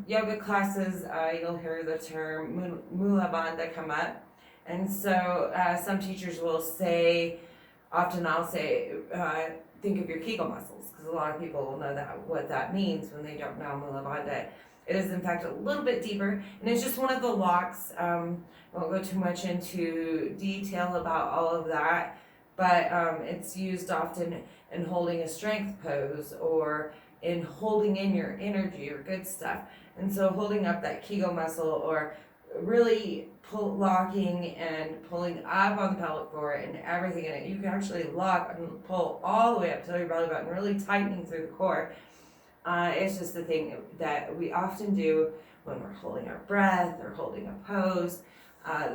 yoga classes, you'll hear the term Mula Bandha come up. And so some teachers will say, often I'll say, think of your Kegel muscles, because a lot of people will know that what that means when they don't know Mula Bandha. It is in fact a little bit deeper, and it's just one of the locks. Won't go too much into detail about all of that, but it's used often in holding a strength pose or in holding in your energy or good stuff. And so holding up that Kegel muscle or really locking and pulling up on the pelvic floor and everything in it. You can actually lock and pull all the way up to your belly button, really tightening through the core. It's just a thing that we often do when we're holding our breath or holding a pose.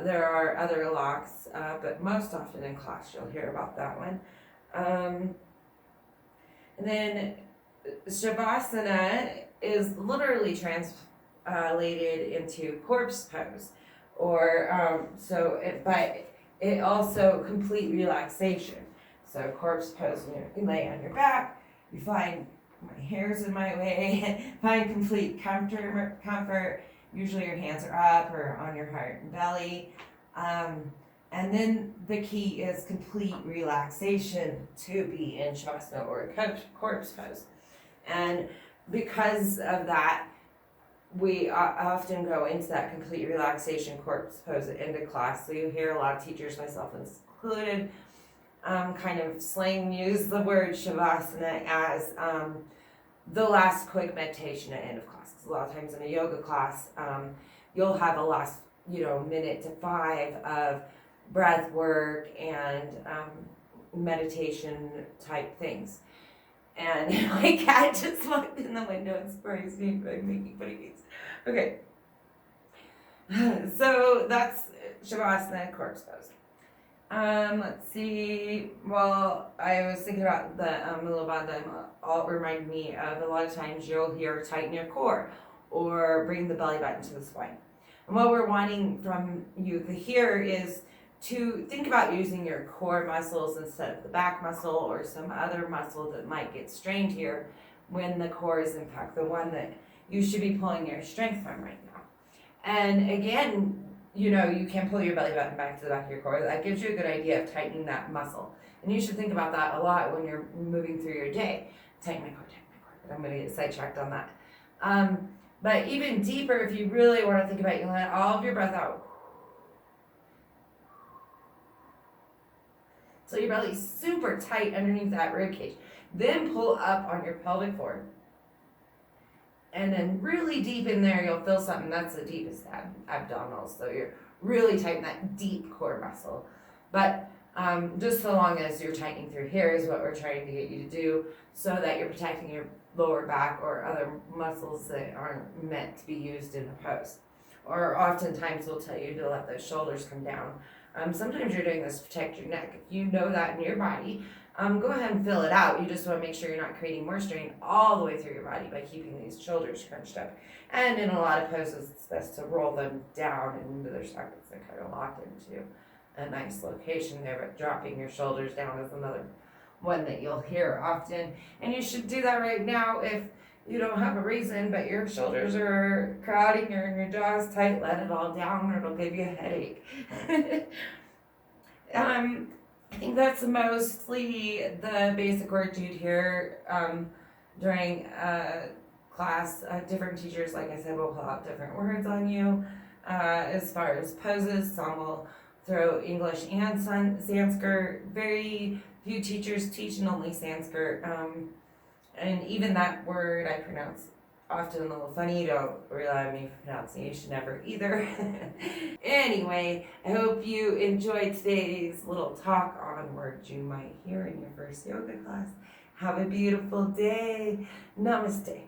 There are other locks, but most often in class you'll hear about that one. And then Shavasana is literally translated into corpse pose, or but it also complete relaxation. So corpse pose, you lay on your back, you find my hair's in my way, find complete comfort. Usually your hands are up or on your heart and belly. And then the key is complete relaxation to be in Shavasana or corpse pose. And because of that, we often go into that complete relaxation corpse pose into class. So you hear a lot of teachers, myself included, kind of slang use the word Shavasana as the last quick meditation at the end of class. Because a lot of times in a yoga class, you'll have a last minute to 5 of breath work and meditation type things. And my cat just walked in the window and surprised me by making funny faces. Okay. So that's Shavasana corpse pose. Let's see. Well, I was thinking about the Mula Bandha. All reminded me of a lot of times you'll hear tighten your core or bring the belly button to the spine. And what we're wanting from you here is to think about using your core muscles instead of the back muscle or some other muscle that might get strained here when the core is in fact the one that you should be pulling your strength from right now. And again, you can pull your belly button back to the back of your core. That gives you a good idea of tightening that muscle. And you should think about that a lot when you're moving through your day. Tighten my core. But I'm going to get sidetracked on that. But even deeper, if you really want to think about it, you let all of your breath out. So your belly's super tight underneath that rib cage. Then pull up on your pelvic floor. And then really deep in there, you'll feel something. That's the deepest abdominals. So you're really tightening that deep core muscle. But just so long as you're tightening through here is what we're trying to get you to do so that you're protecting your lower back or other muscles that aren't meant to be used in a pose. Or oftentimes we'll tell you to let those shoulders come down. Sometimes you're doing this to protect your neck. If you know that in your body, go ahead and fill it out. You just want to make sure you're not creating more strain all the way through your body by keeping these shoulders crunched up. And in a lot of poses, it's best to roll them down into their sockets and kind of lock into a nice location there. But dropping your shoulders down is another one that you'll hear often. And you should do that right now if you don't have a reason, but your shoulders are crowding or your jaw's tight. Let it all down or it'll give you a headache. I think that's mostly the basic work you'd hear during class. Different teachers, like I said, will pull out different words on you. As far as poses, some will throw English and Sanskrit. Very few teachers teach in only Sanskrit. And even that word I pronounce often a little funny. Don't rely on me for pronunciation ever either. Anyway, I hope you enjoyed today's little talk on words you might hear in your first yoga class. Have a beautiful day. Namaste.